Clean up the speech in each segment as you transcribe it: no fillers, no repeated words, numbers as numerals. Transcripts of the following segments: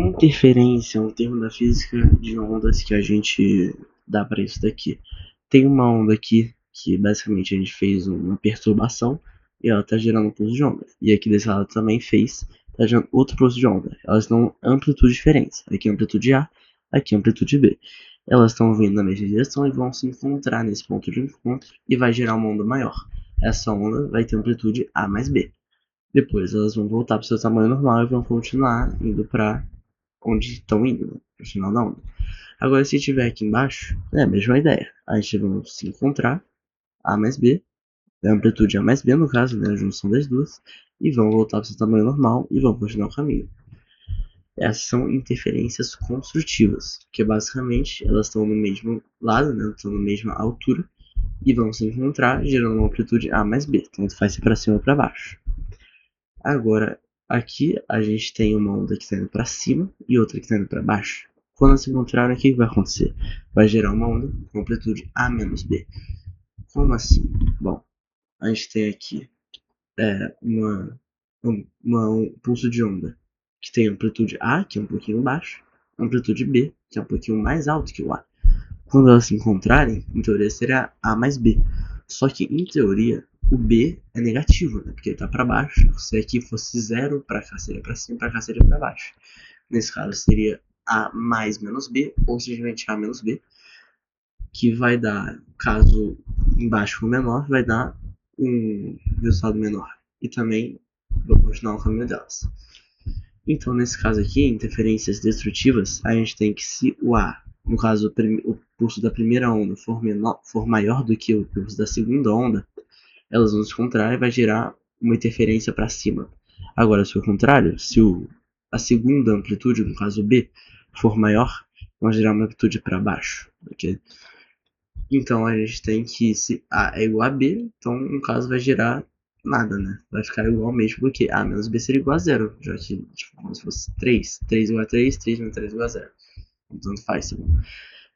Interferência é um termo da física de ondas que a gente dá para isso daqui. Tem uma onda aqui que basicamente a gente fez uma perturbação e ela está gerando um pulso de onda. E aqui desse lado também está gerando outro pulso de onda. Elas dão amplitudes diferentes. Aqui é amplitude A, aqui é amplitude B. Elas estão vindo na mesma direção e vão se encontrar nesse ponto de encontro e vai gerar uma onda maior. Essa onda vai ter amplitude A mais B. Depois elas vão voltar para o seu tamanho normal e vão continuar indo para onde estão indo, né? Pro final da onda. Agora, se tiver aqui embaixo, é a mesma ideia. A gente vai se encontrar, A mais B, a amplitude A mais B, no caso, né, a junção das duas, e vão voltar para o seu tamanho normal e vão continuar o caminho. Essas são interferências construtivas, que basicamente elas estão no mesmo lado, né, estão na mesma altura, e vão se encontrar, gerando uma amplitude A mais B, tanto faz ser para cima ou para baixo. Agora, aqui a gente tem uma onda que está indo para cima e outra que está indo para baixo. Quando elas se encontrarem, o que vai acontecer? Vai gerar uma onda com amplitude A menos B. Como assim? Bom, a gente tem aqui um pulso de onda que tem amplitude A, que é um pouquinho baixo, amplitude B, que é um pouquinho mais alto que o A. Quando elas se encontrarem, em teoria seria A mais B. Só que, em teoria, o B é negativo, né? Porque ele está para baixo. Se aqui fosse zero, para cá seria para cima, para cá seria para baixo. Nesse caso, seria A mais menos B, ou simplesmente A menos B, que vai dar, caso embaixo for menor, vai dar um resultado menor. E também vou continuar o caminho delas. Então, nesse caso aqui, interferências destrutivas, a gente tem que, se o A, no caso o pulso da primeira onda, for maior do que o pulso da segunda onda, elas vão se encontrar e vai gerar uma interferência para cima. Agora, se o contrário, se a segunda amplitude, no caso B, for maior, vai gerar uma amplitude para baixo. Okay? Então, a gente tem que, se A é igual a B, então, no caso, vai gerar nada, né? Vai ficar igual mesmo, porque A menos B seria igual a zero, já que, tipo, como se fosse 3. 3 igual a 3, 3 menos 3 igual a zero. Então, faz, tá bom?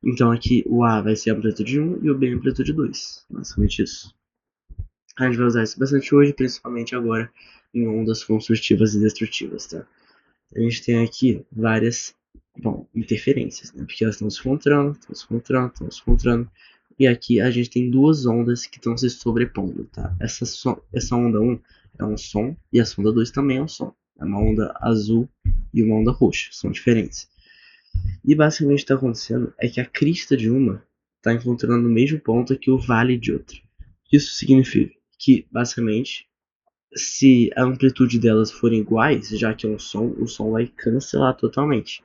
Então, aqui o A vai ser a amplitude 1 e o B a amplitude 2. Basicamente isso. A gente vai usar isso bastante hoje, principalmente agora em ondas construtivas e destrutivas, tá? A gente tem aqui várias, interferências, né? Porque elas estão se encontrando, estão se encontrando, estão se encontrando. E aqui a gente tem duas ondas que estão se sobrepondo, tá? Essa onda 1 é um som e essa onda 2 também é um som. É uma onda azul e uma onda roxa, são diferentes. E basicamente o que está acontecendo é que a crista de uma está encontrando no mesmo ponto que o vale de outra. Isso significa que, basicamente, se a amplitude delas forem iguais, já que é um som, o som vai cancelar totalmente.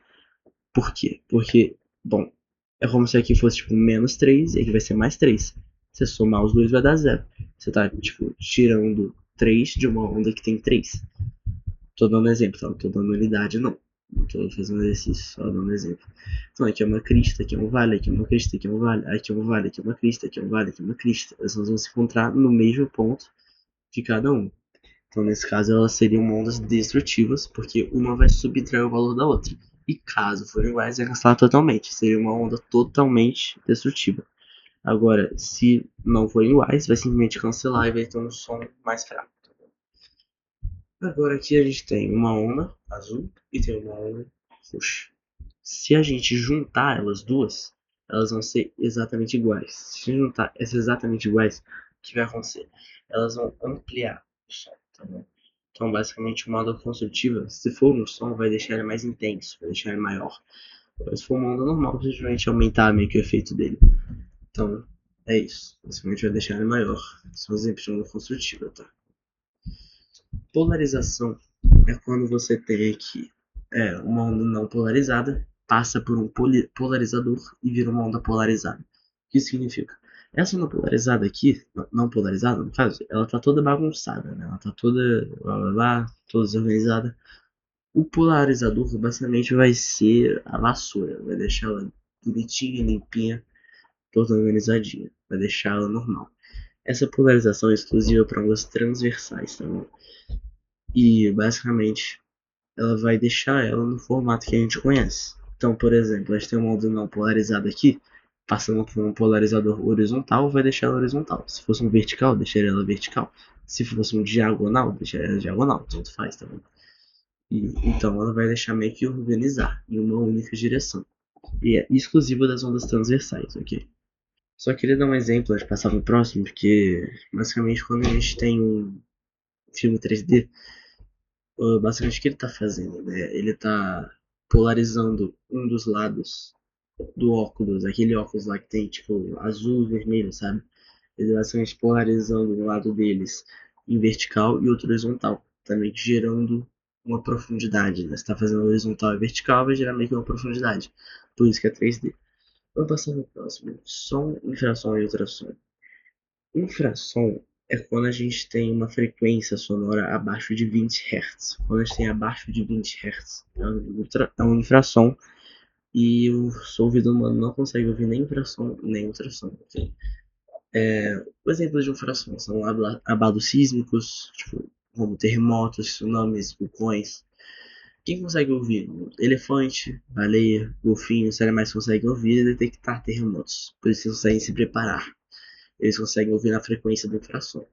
Por quê? Porque, bom, é como se aqui fosse tipo menos 3 e aqui vai ser mais 3. Se somar os dois vai dar 0. Você tá tipo tirando 3 de uma onda que tem 3. Tô dando exemplo, tá? Não tô dando unidade não. Não tô fazendo exercício, só dando exemplo. Então aqui é uma crista, aqui é um vale, aqui é uma crista, aqui é um vale, aqui é um vale, aqui é uma crista, aqui é um vale, aqui é uma crista. Elas vão se encontrar no mesmo ponto de cada um. Então, nesse caso, elas seriam ondas destrutivas, porque uma vai subtrair o valor da outra. E caso forem iguais, vai cancelar totalmente. Seria uma onda totalmente destrutiva. Agora, se não forem iguais, vai simplesmente cancelar e vai ter um som mais fraco. Agora aqui a gente tem uma onda azul e tem uma onda roxa. Se a gente juntar elas duas, elas vão ser exatamente iguais. Se juntar essas exatamente iguais, o que vai acontecer? Elas vão ampliar o som, tá bom? Então, basicamente, uma onda construtiva, se for um som, vai deixar ele mais intenso, vai deixar ele maior. Mas se for uma onda normal, simplesmente aumentar meio que o efeito dele. Então, é isso. Basicamente, vai deixar ele maior. São exemplos de onda construtiva, tá? Polarização é quando você tem aqui uma onda não polarizada, passa por um polarizador e vira uma onda polarizada. O que isso significa? Essa onda polarizada aqui, não polarizada no caso, ela tá toda bagunçada, né? Ela tá toda toda desorganizada. O polarizador basicamente vai ser a vassoura, vai deixar ela bonitinha, limpinha, toda organizadinha, vai deixar ela normal. Essa polarização é exclusiva para ondas transversais, tá bom? E basicamente ela vai deixar ela no formato que a gente conhece. Então, por exemplo, a gente tem uma onda não polarizada aqui, passando por um polarizador horizontal, vai deixar ela horizontal. Se fosse um vertical, deixaria ela vertical. Se fosse um diagonal, deixaria ela diagonal. Tanto faz, tá bom? Então ela vai deixar meio que organizar em uma única direção. E é exclusiva das ondas transversais, ok? Só queria dar um exemplo antes de passar pro próximo, porque basicamente quando a gente tem um filme 3D, basicamente o que ele está fazendo, né? Ele está polarizando um dos lados do óculos, aquele óculos lá que tem tipo azul e vermelho, sabe? Ele basicamente polarizando um lado deles em vertical e outro horizontal, também gerando uma profundidade, né? Você está fazendo horizontal e vertical, vai gerar meio que uma profundidade. Por isso que é 3D. Vamos passar no próximo. Som, infrasom e ultrassom. Infrassom é quando a gente tem uma frequência sonora abaixo de 20 Hz. Quando a gente tem abaixo de 20 Hz, é um infrassom e o seu ouvido humano não consegue ouvir nem infrassom nem ultrassom. Okay? O exemplo de infração são abalos sísmicos, tipo, como terremotos, tsunamis, vulcões. Quem consegue ouvir? Elefante, baleia, golfinho, os animais conseguem ouvir e detectar terremotos, por isso eles conseguem se preparar. Eles conseguem ouvir na frequência do infrassom.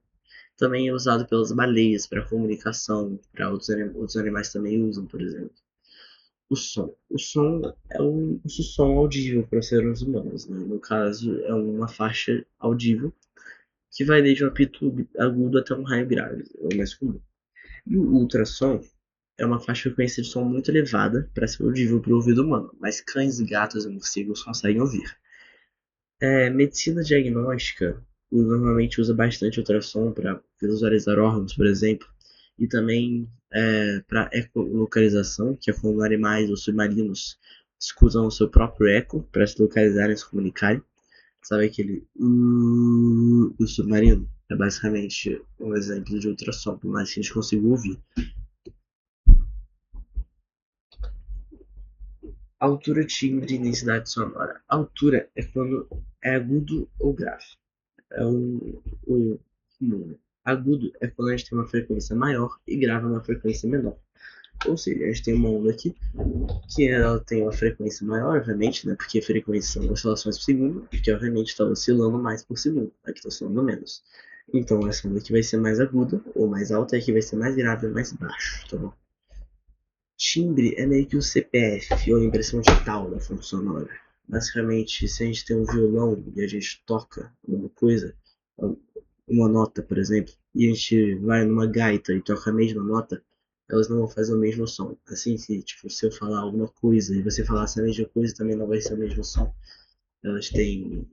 Também é usado pelas baleias para comunicação, para outros animais também usam, por exemplo. O som. O som é um som audível para seres humanos, né? No caso, é uma faixa audível que vai desde um apito agudo até um raio grave, é o mais comum. E o ultrassom é uma faixa de frequência de som muito elevada para ser audível para o ouvido humano, mas cães, gatos e morcegos conseguem ouvir. Medicina diagnóstica normalmente usa bastante ultrassom para visualizar órgãos, por exemplo, e também para ecolocalização, que é quando animais ou submarinos escutam o seu próprio eco para se localizarem e se comunicarem. Sabe aquele do submarino? É basicamente um exemplo de ultrassom, por mais que a gente consiga ouvir. Altura, timbre e intensidade sonora. Altura é quando é agudo ou grave. É o comum. Agudo é quando a gente tem uma frequência maior e grave é uma frequência menor. Ou seja, a gente tem uma onda aqui que ela tem uma frequência maior, obviamente, né? Porque a frequência são oscilações por segundo, que obviamente está oscilando mais por segundo, aqui está oscilando menos. Então essa onda aqui vai ser mais aguda ou mais alta, e aqui vai ser mais grave ou mais baixo, tá bom? Timbre é meio que o CPF, ou a impressão digital da fonte sonora. Basicamente, se a gente tem um violão e a gente toca alguma coisa, uma nota, por exemplo, e a gente vai numa gaita e toca a mesma nota, elas não vão fazer o mesmo som. Assim, se eu falar alguma coisa e você falar essa mesma coisa, também não vai ser o mesmo som. Elas têm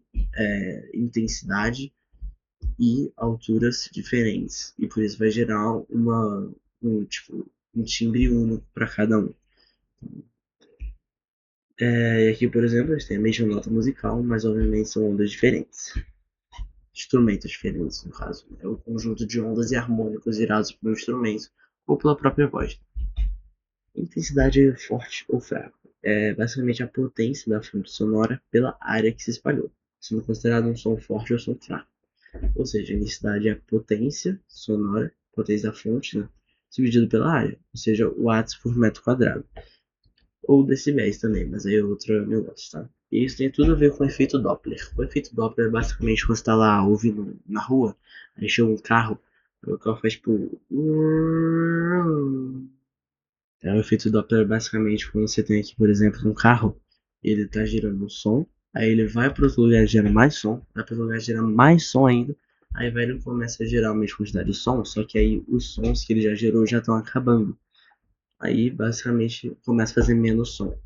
intensidade e alturas diferentes, e por isso vai gerar um timbre único para cada um. E aqui, por exemplo, a gente tem a mesma nota musical, mas obviamente são ondas diferentes. Instrumentos diferentes, no caso. É o conjunto de ondas e harmônicos gerados por um instrumento ou pela própria voz. Intensidade forte ou fraca. É basicamente a potência da fonte sonora pela área que se espalhou, sendo considerado um som forte ou som fraco. Ou seja, a intensidade é a potência sonora, potência da fonte, né, dividido pela área, ou seja, watts por metro quadrado. Ou decibéis também, mas aí é outro negócio, tá? E isso tem tudo a ver com o efeito Doppler. O efeito Doppler é basicamente quando você tá lá ouvindo na rua, aí chega um carro, o carro faz tipo. O efeito Doppler é basicamente quando você tem aqui, por exemplo, um carro, ele tá gerando um som, aí ele vai para outro lugar e gera mais som, vai para outro lugar e gera mais som ainda, aí vai ele começa a gerar a mesma quantidade de som, só que aí os sons que ele já gerou já estão acabando. Aí basicamente começa a fazer menos som.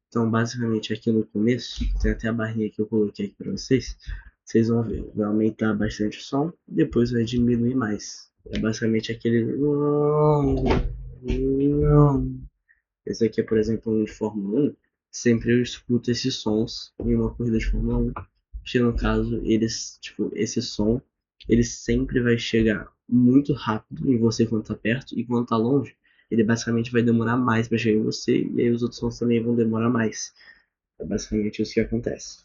Então, basicamente, aqui no começo, tem até a barrinha que eu coloquei aqui para vocês. Vocês vão ver, vai aumentar bastante o som, depois vai diminuir mais. É basicamente aquele. Esse aqui é, por exemplo, um de Fórmula 1. Sempre eu escuto esses sons em uma corrida de Fórmula 1. Que no caso, esse som, ele sempre vai chegar muito rápido em você quando tá perto, e quando tá longe, ele basicamente vai demorar mais para chegar em você, e aí os outros sons também vão demorar mais. É basicamente isso que acontece.